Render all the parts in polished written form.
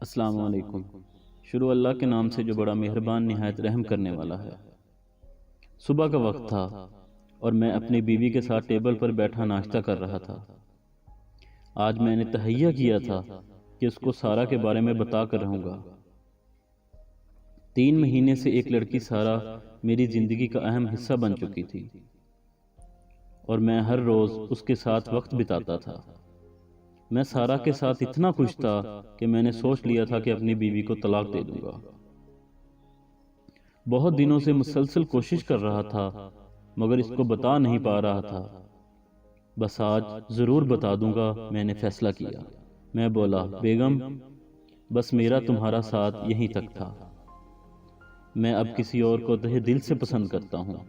السلام علیکم۔ شروع اللہ کے نام سے جو بڑا مہربان نہایت رحم کرنے والا ہے۔ صبح کا وقت تھا اور میں اپنی بیوی کے ساتھ ٹیبل پر بیٹھا ناشتہ کر رہا تھا۔ آج میں نے تہیہ کیا تھا کہ اس کو سارا کے بارے میں بتا کر رہوں گا۔ 3 مہینے سے ایک لڑکی سارا میری زندگی کا اہم حصہ بن چکی تھی اور میں ہر روز اس کے ساتھ وقت بتاتا تھا۔ میں سارا کے ساتھ اتنا خوش تھا کہ میں نے سوچ لیا تھا کہ اپنی بیوی کو طلاق دے دوں گا۔ بہت دنوں سے مسلسل کوشش کر رہا تھا مگر اس کو بتا نہیں پا رہا تھا۔ بس آج ضرور بتا دوں گا، میں نے فیصلہ کیا۔ میں بولا، بیگم بس میرا تمہارا ساتھ یہیں تک تھا۔ میں اب کسی اور کو تہہ دل سے پسند کرتا ہوں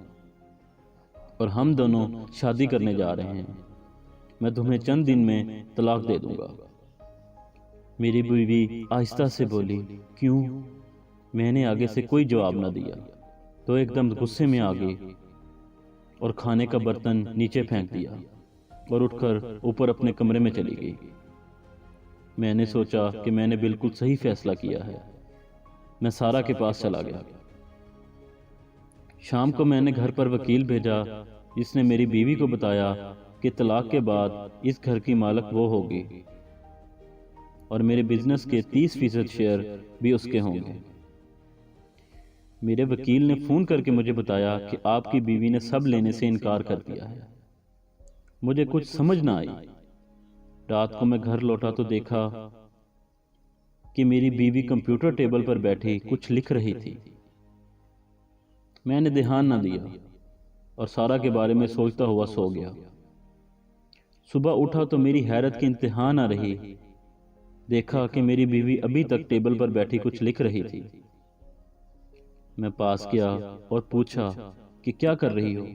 اور ہم دونوں شادی کرنے جا رہے ہیں۔ میں تمہیں چند دن میں طلاق دے دوں گا۔ میری بیوی آہستہ سے بولی، کیوں؟ میں نے آگے سے کوئی جواب نہ دیا تو ایک دم غصے میں آ گئی اور کھانے کا برتن نیچے پھینک دیا اور اٹھ کر اوپر اپنے کمرے میں چلی گئی۔ میں نے سوچا کہ میں نے بالکل صحیح فیصلہ کیا ہے۔ میں سارا کے پاس چلا گیا۔ شام کو میں نے گھر پر وکیل بھیجا جس نے میری بیوی کو بتایا کہ طلاق کے بعد اس گھر کی مالک وہ ہوگی اور میرے بزنس کے 30% شیئر بھی اس کے ہوں گے۔ میرے وکیل نے فون کر کے مجھے بتایا کہ آپ کی بیوی نے سب لینے سے انکار کر دیا ہے۔ مجھے کچھ سمجھ نہ آئی۔ رات کو میں گھر لوٹا تو دیکھا کہ میری بیوی کمپیوٹر ٹیبل پر بیٹھی کچھ لکھ رہی تھی۔ میں نے دھیان نہ دیا اور سارا کے بارے میں سوچتا ہوا سو گیا۔ صبح اٹھا تو میری حیرت کی انتہا نہ رہی۔ دیکھا کہ میری بیوی ابھی تک ٹیبل پر بیٹھی کچھ لکھ رہی تھی۔ میں پاس گیا اور پوچھا کہ کیا کر رہی ہو؟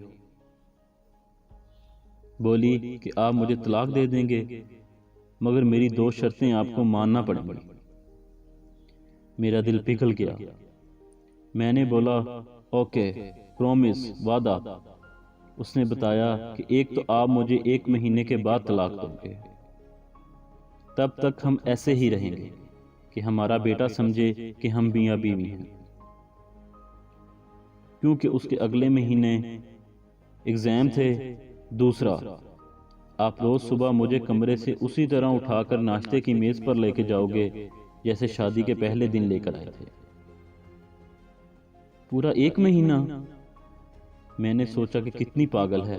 بولی کہ آپ مجھے طلاق دے دیں گے مگر میری 2 شرطیں آپ کو ماننا پڑیں گی۔ میرا دل پگھل گیا۔ میں نے بولا، اوکے، پرومس، وعدہ۔ اس نے بتایا کہ ایک تو آپ مجھے 1 مہینے کے بعد طلاق دو گے، تب تک ہم ایسے ہی رہیں گے کہ ہمارا بیٹا سمجھے کہ ہم میاں بیوی ہیں، کیونکہ اس کے اگلے مہینے ایگزام تھے۔ دوسرا، آپ روز صبح مجھے کمرے سے اسی طرح اٹھا کر ناشتے کی میز پر لے کے جاؤ گے جیسے شادی کے پہلے دن لے کر آئے تھے۔ پورا 1 مہینہ! میں نے سوچا کہ کتنی پاگل ہے،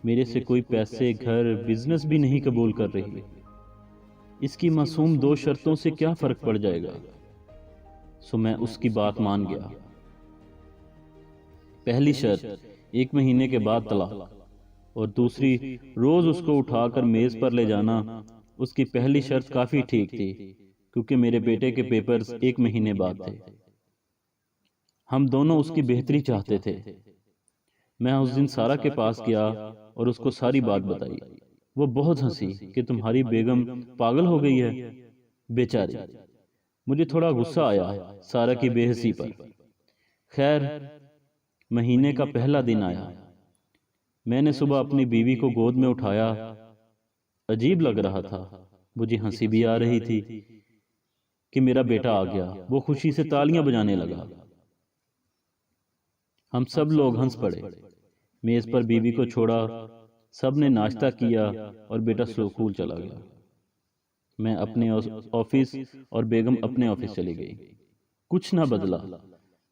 میرے سے کوئی پیسے، گھر، بزنس بھی نہیں قبول کر رہی۔ اس کی معصوم 2 شرطوں سے کیا فرق پڑ جائے گا؟ سو میں اس کی بات مان گیا۔ پہلی شرط 1 مہینے کے بعد طلاق، اور دوسری روز اس کو اٹھا کر میز پر لے جانا۔ اس کی پہلی شرط کافی ٹھیک تھی کیونکہ میرے بیٹے کے پیپرز 1 مہینے بعد تھے۔ ہم دونوں اس کی بہتری چاہتے تھے۔ میں اس دن سارا کے پاس گیا اور اس کو ساری بات بتائی۔ وہ بہت ہنسی کہ تمہاری بیگم پاگل ہو گئی ہے۔ بیچاری! مجھے تھوڑا غصہ آیا سارا کی بے حسی پر۔ خیر، مہینے کا پہلا دن آیا۔ میں نے صبح اپنی بیوی کو گود میں اٹھایا۔ عجیب لگ رہا تھا، مجھے ہنسی بھی آ رہی تھی کہ میرا بیٹا آ گیا۔ وہ خوشی سے تالیاں بجانے لگا۔ ہم سب لوگ ہنس پڑے۔ میز پر بیوی کو چھوڑا، سب نے ناشتہ کیا اور بیٹا سکول چلا گیا۔ میں اپنے آفس اور بیگم اپنے آفس چلی گئی۔ کچھ نہ بدلا،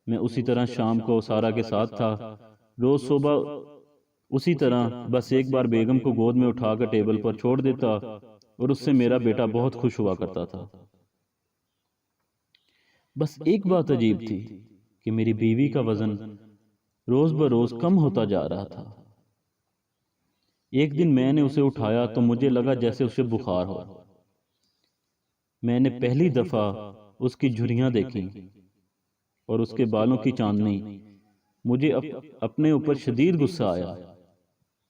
میں اسی طرح شام کو سارا کے ساتھ تھا، روز صبح اسی طرح، بس ایک بار بیگم کو گود میں اٹھا کر ٹیبل پر چھوڑ دیتا اور اس سے میرا بیٹا بہت خوش ہوا کرتا تھا۔ بس ایک بات عجیب تھی کہ میری بیوی کا وزن روز بروز کم ہوتا جا رہا تھا۔ ایک دن میں نے اسے اٹھایا تو مجھے لگا جیسے اسے بخار ہو۔ میں نے پہلی دفعہ اس کی جھریاں دیکھی اور اس کے بالوں کی چاندنی۔ مجھے اپنے اوپر شدید غصہ آیا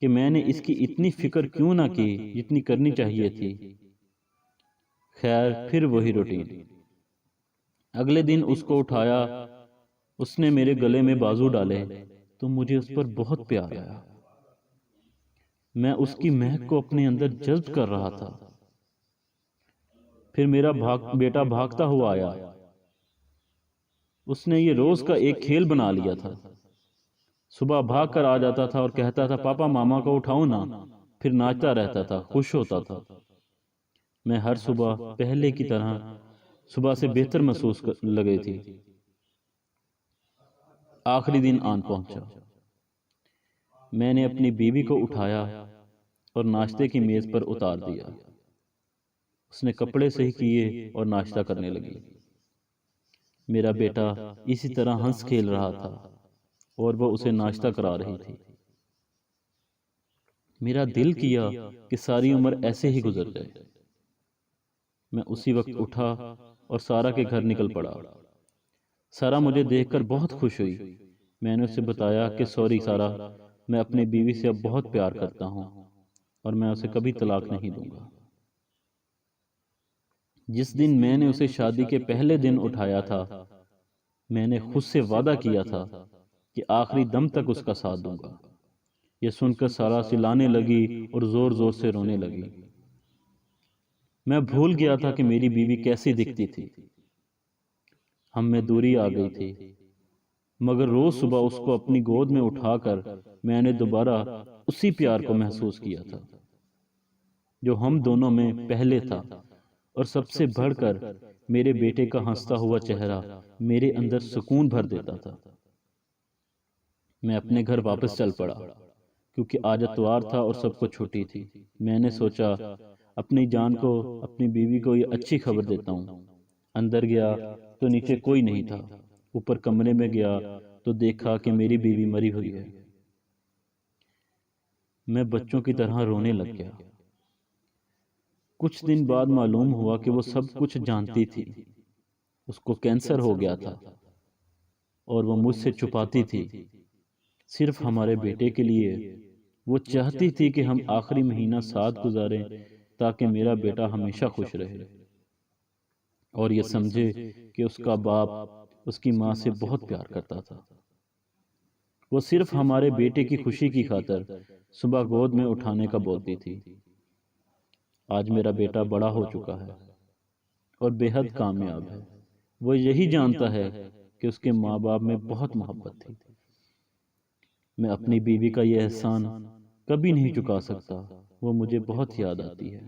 کہ میں نے اس کی اتنی فکر کیوں نہ کی جتنی کرنی چاہیے تھی۔ خیر، پھر وہی روٹین۔ اگلے دن اس کو اٹھایا، اس نے میرے گلے میں بازو ڈالے تو مجھے اس پر بہت پیار آیا۔ میں اس کی مہک کو اپنے اندر جذب کر رہا تھا۔ پھر میرا بیٹا بھاگتا ہوا آیا۔ اس نے یہ روز کا ایک کھیل بنا لیا تھا۔ صبح بھاگ کر آ جاتا تھا اور کہتا تھا پاپا ماما کو اٹھاؤ نا، پھر ناچتا رہتا تھا، خوش ہوتا تھا۔ میں ہر صبح پہلے کی طرح صبح سے بہتر محسوس لگے تھی۔ آخری دن آن پہنچا۔ میں نے اپنی بیوی کو اٹھایا اور ناشتے کی میز پر اتار دیا۔ اس نے کپڑے صحیح کیے اور ناشتہ کرنے لگی۔ میرا بیٹا اسی طرح ہنس کھیل رہا تھا اور وہ اسے ناشتہ کرا رہی تھی۔ میرا دل کیا کہ ساری عمر ایسے ہی گزر جائے۔ میں اسی وقت اٹھا اور سارا کے گھر نکل پڑا۔ سارا مجھے دیکھ کر بہت خوش ہوئی۔ میں نے اسے بتایا کہ سوری سارا، میں اپنی بیوی سے اب بہت پیار کرتا ہوں اور میں اسے کبھی طلاق نہیں دوں گا۔ جس دن میں نے اسے شادی کے پہلے دن اٹھایا تھا، میں نے خود سے وعدہ کیا تھا کہ آخری دم تک اس کا ساتھ دوں گا۔ یہ سن کر سارا چلانے لگی اور زور زور سے رونے لگی۔ میں بھول گیا تھا کہ میری بیوی کیسی دکھتی تھی۔ ہم میں دوری آ گئی تھی، مگر روز صبح اس کو اپنی گود میں اٹھا کر میں نے دوبارہ اسی پیار کو محسوس کیا تھا جو ہم دونوں میں پہلے تھا، اور سب سے بڑھ کر میرے بیٹے کا ہنستا ہوا چہرہ میرے اندر سکون بھر دیتا تھا۔ میں اپنے گھر واپس چل پڑا کیونکہ آج اتوار تھا اور سب کو چھٹی تھی۔ میں نے سوچا اپنی جان کو، اپنی بیوی کو یہ اچھی خبر دیتا ہوں۔ اندر گیا تو نیچے کوئی نہیں تھا۔ اوپر کمرے میں گیا تو دیکھا کہ میری بیوی مری ہوئی ہے۔ میں بچوں کی طرح رونے لگ گیا۔ کچھ دن بعد معلوم ہوا کہ وہ سب کچھ جانتی تھی۔ اس کو کینسر ہو گیا تھا اور وہ مجھ سے چھپاتی تھی، صرف ہمارے بیٹے کے لیے۔ وہ چاہتی تھی کہ ہم آخری مہینہ ساتھ گزاریں تاکہ میرا بیٹا ہمیشہ خوش رہے اور یہ سمجھے کہ اس کا باپ اس کی ماں سے بہت پیار کرتا تھا۔ وہ صرف ہمارے بیٹے کی خوشی کی خاطر صبح گود میں اٹھانے کا بولتی تھی۔ آج میرا بیٹا بڑا ہو چکا ہے اور بے حد کامیاب ہے۔ وہ یہی جانتا ہے کہ اس کے ماں باپ میں بہت محبت تھی۔ میں اپنی بیوی کا یہ احسان کبھی نہیں چکا سکتا۔ وہ مجھے بہت یاد آتی ہے۔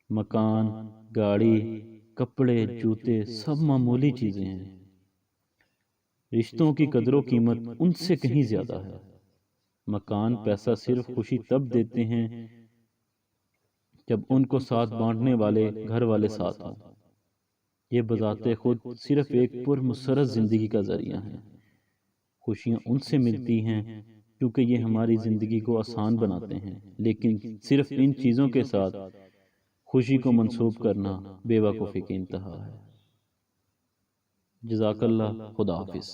مکان، گاڑی، کپڑے، جوتے سب معمولی چیزیں ہیں۔ رشتوں کی قدر و قیمت ان سے کہیں زیادہ ہے۔ مکان، پیسہ صرف خوشی تب دیتے ہیں جب ان کو ساتھ بانٹنے والے گھر والے ساتھ ہوں۔ یہ بذات خود صرف ایک پرمسرت زندگی کا ذریعہ ہے۔ خوشیاں ان سے ملتی ہیں کیونکہ یہ ہماری زندگی کو آسان بناتے ہیں، لیکن صرف ان چیزوں کے ساتھ خوشی کو منسوب کرنا بے وقوفی کی انتہا ہے۔ جزاک اللہ، خدا حافظ۔